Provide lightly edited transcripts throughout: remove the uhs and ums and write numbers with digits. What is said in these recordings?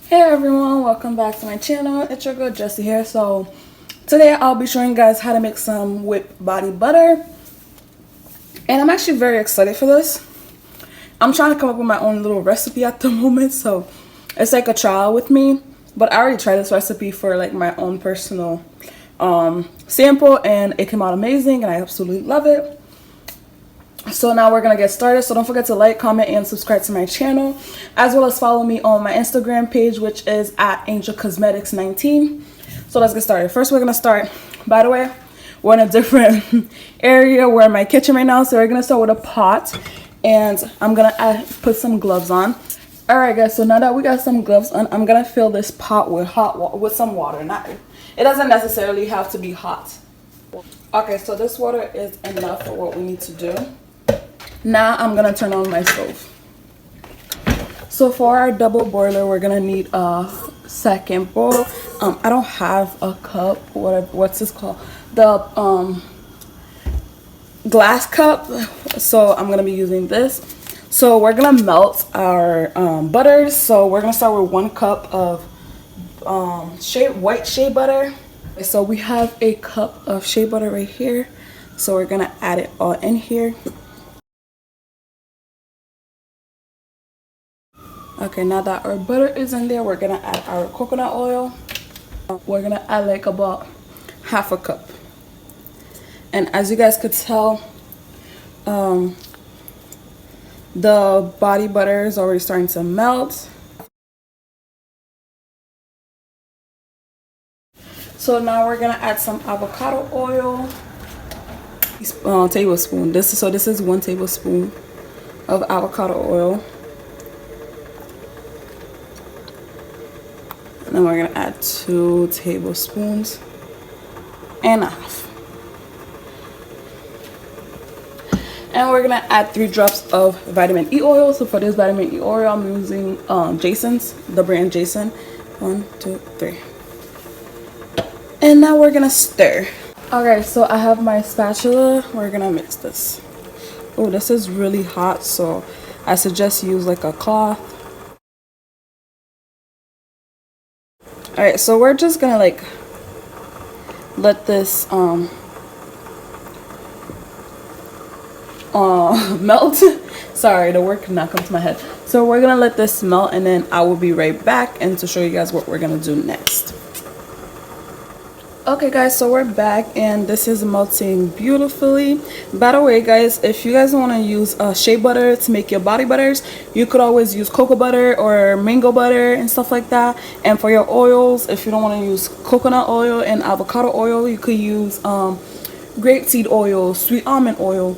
Hey everyone, welcome back to my channel. It's your girl Jessie here. So today I'll be showing you guys how to make some whipped body butter, and I'm actually very excited for this. I'm trying to come up with my own little recipe at the moment, so it's like a trial with me, but I already tried this recipe for like my own personal sample, and it came out amazing and I absolutely love it. So now we're gonna get started. So don't forget to like, comment, and subscribe to my channel, as well as follow me on my Instagram page, which is at angelcosmetics19. So let's get started. First, we're gonna start, by the way, we're in a different area. We're in my kitchen right now, so we're gonna start with a pot, and I'm gonna put some gloves on. All right guys, so now that we got some gloves on, I'm gonna fill this pot with with some water. It doesn't necessarily have to be hot. Okay, so this water is enough for what we need to do. Now I'm gonna turn on my stove. So for our double boiler, we're gonna need a second bowl. I don't have a cup. What's this called? The glass cup. So I'm gonna be using this. So we're gonna melt our butters. So we're gonna start with 1 cup of white shea butter. So we have a cup of shea butter right here. So we're gonna add it all in here. Okay, now that our butter is in there, we're gonna add our coconut oil. We're gonna add like about half a cup. And as you guys could tell, the body butter is already starting to melt. So now we're gonna add some avocado oil. Tablespoon. This is 1 tablespoon of avocado oil. And then we're gonna add 2 tablespoons and a half. And we're gonna add 3 drops of vitamin E oil. So for this vitamin E oil, I'm using Jason's, the brand Jason. 1, 2, 3. And now we're gonna stir. Okay, so I have my spatula. We're gonna mix this. Oh, this is really hot, so I suggest use like a cloth. All right, so we're just gonna like let this melt. Sorry, the word could not come to my head. So we're gonna let this melt, and then I will be right back and to show you guys what we're gonna do next. Okay guys, so we're back and this is melting beautifully. By the way guys, if you guys want to use shea butter to make your body butters, you could always use cocoa butter or mango butter and stuff like that. And for your oils, if you don't want to use coconut oil and avocado oil, you could use grapeseed oil, sweet almond oil,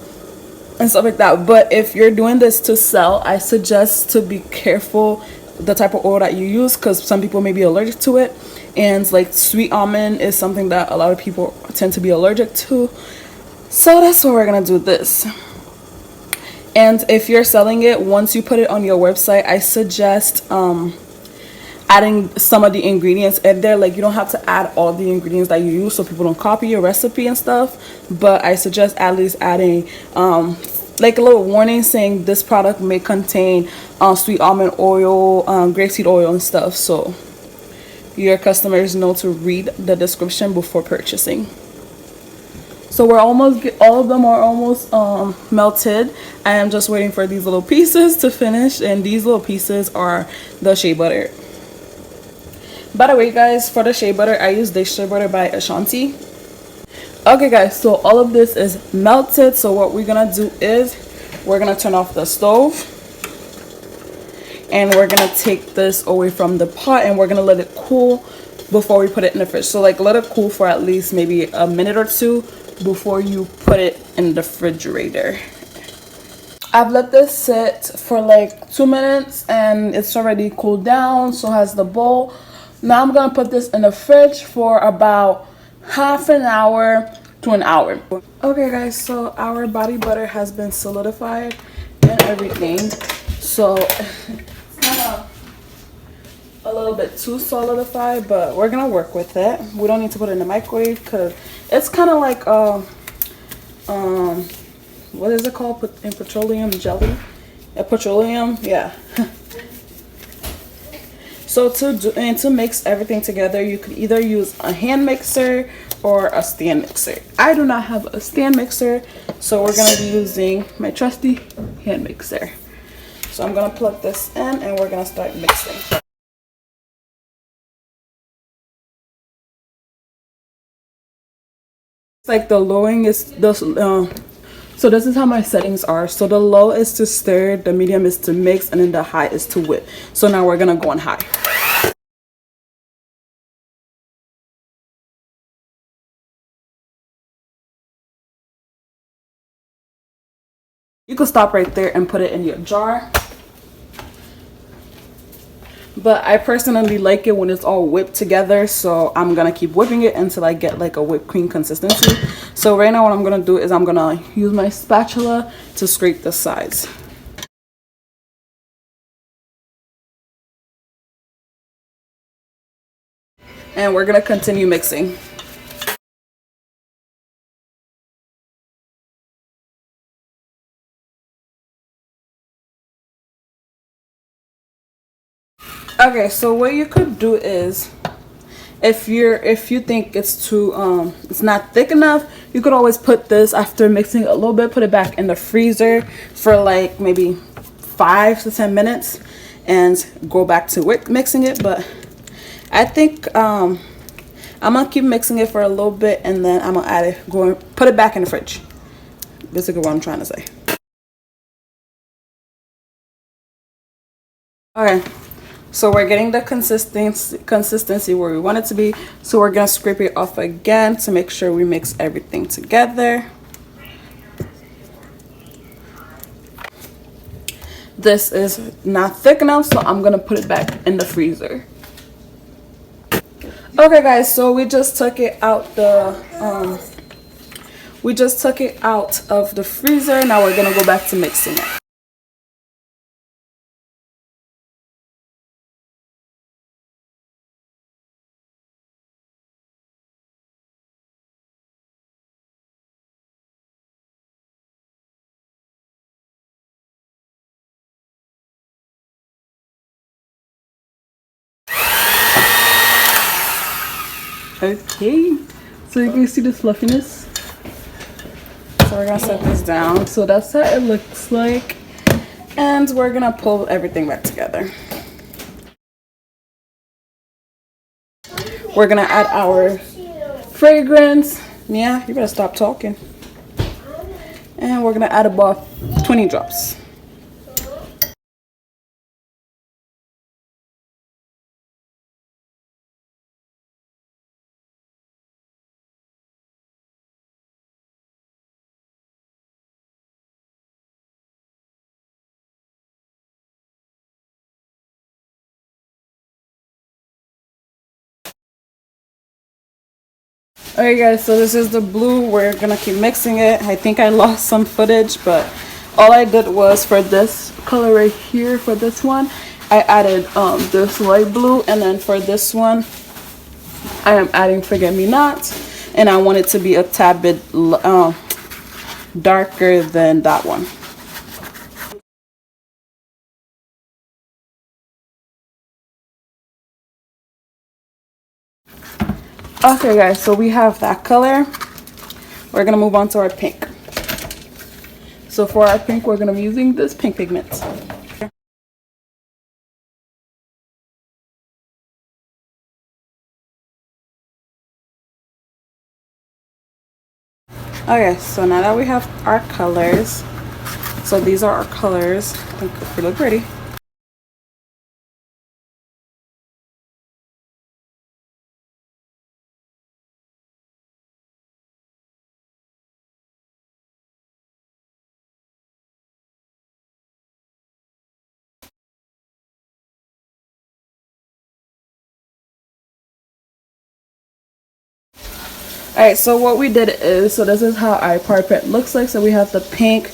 and stuff like that. But if you're doing this to sell, I suggest to be careful the type of oil that you use, because some people may be allergic to it, and like sweet almond is something that a lot of people tend to be allergic to. So that's why we're gonna do this. And if you're selling it, once you put it on your website, I suggest adding some of the ingredients in there. Like, you don't have to add all the ingredients that you use so people don't copy your recipe and stuff, but I suggest at least adding like a little warning saying this product may contain sweet almond oil, grapeseed oil and stuff, so your customers know to read the description before purchasing. So we're almost, all of them are almost melted. I am just waiting for these little pieces to finish, and these little pieces are the shea butter. By the way guys, for the shea butter, I use this shea butter by Ashanti. Okay guys, so all of this is melted. So what we're gonna do is we're gonna turn off the stove, and we're gonna take this away from the pot, and we're gonna let it cool before we put it in the fridge. So like let it cool for at least maybe a minute or 2 before you put it in the refrigerator. I've let this sit for like 2 minutes and it's already cooled down, so has the bowl. Now I'm gonna put this in the fridge for about half an hour to an hour. Okay guys, so our body butter has been solidified and everything. So it's kind of a little bit too solidified, but we're gonna work with it. We don't need to put it in the microwave because it's kind of like what is it called in petroleum jelly? Petroleum, yeah. So to mix everything together, you could either use a hand mixer or a stand mixer. I do not have a stand mixer, so we're gonna be using my trusty hand mixer. So I'm gonna plug this in and we're gonna start mixing. It's like the lowing is the so this is how my settings are. So the low is to stir, the medium is to mix, and then the high is to whip. So now we're gonna go on high. You can stop right there and put it in your jar. But I personally like it when it's all whipped together, so I'm gonna keep whipping it until I get like a whipped cream consistency. So right now what I'm gonna do is I'm gonna use my spatula to scrape the sides. And we're gonna continue mixing. Okay, so what you could do is if you think it's too it's not thick enough, you could always put this, after mixing a little bit, put it back in the freezer for like maybe 5 to 10 minutes and go back to mixing it. But I think I'm gonna keep mixing it for a little bit and then I'm gonna add it, put it back in the fridge. Basically what I'm trying to say. Okay, so we're getting the consistency where we want it to be. So we're gonna scrape it off again to make sure we mix everything together. This is not thick enough, so I'm gonna put it back in the freezer. Okay guys, so we just took it out of the freezer. Now we're gonna go back to mixing it. Okay, so you can see the fluffiness. So we're gonna set this down. So that's how it looks like, and we're gonna pull everything back together. We're gonna add our fragrance. Yeah, you better stop talking. And we're gonna add about 20 drops. Alright guys, so this is the blue. We're gonna keep mixing it. I think I lost some footage, but all I did was, for this color right here, for this one, I added this light blue, and then for this one I am adding Forget Me Not, and I want it to be a tad bit darker than that one. Okay guys, so we have that color. We're gonna move on to our pink. So for our pink, we're gonna be using this pink pigment. Okay, so now that we have our colors, so these are our colors. I think they look pretty. Alright, so what we did is, so this is how our parpet looks like. So we have the pink,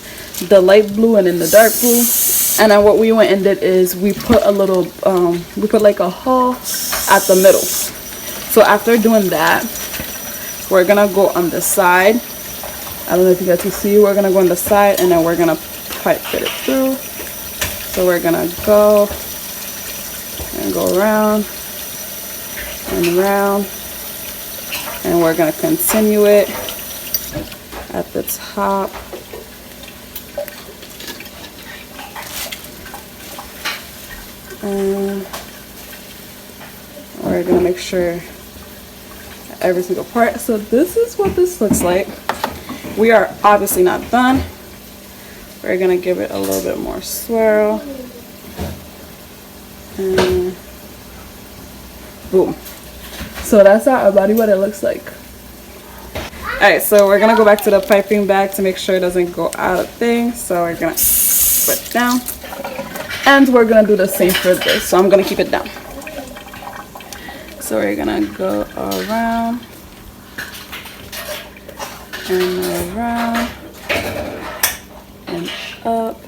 the light blue, and then the dark blue. And then what we went and did is we put a little, we put like a hole at the middle. So after doing that, we're gonna go on the side. I don't know if you guys can see, we're gonna go on the side and then we're gonna pipe fit it through. So we're gonna go and go around and around, and we're gonna continue it at the top. And we're gonna make sure every single part. So this is what this looks like. We are obviously not done. We're gonna give it a little bit more swirl. And boom. So that's how our body butter looks like. Alright, so we're gonna go back to the piping bag to make sure it doesn't go out of things. So we're gonna put it down. And we're gonna do the same for this. So I'm gonna keep it down. So we're gonna go around and around and up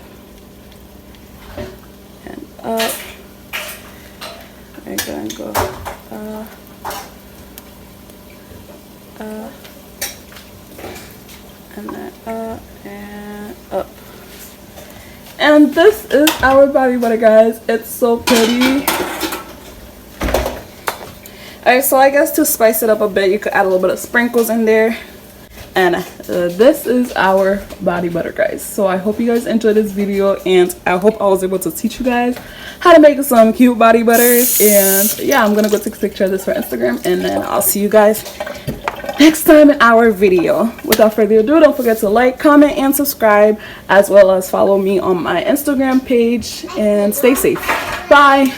and up. We're gonna go and then up and up. And this is our body butter, guys. It's so pretty. Alright, so I guess to spice it up a bit, you could add a little bit of sprinkles in there. And this is our body butter, guys. So I hope you guys enjoyed this video, and I hope I was able to teach you guys how to make some cute body butters. And yeah, I'm gonna go take a picture of this for Instagram, and then I'll see you guys next time in our video. Without further ado, don't forget to like, comment, and subscribe, as well as follow me on my Instagram page, and stay safe. Bye.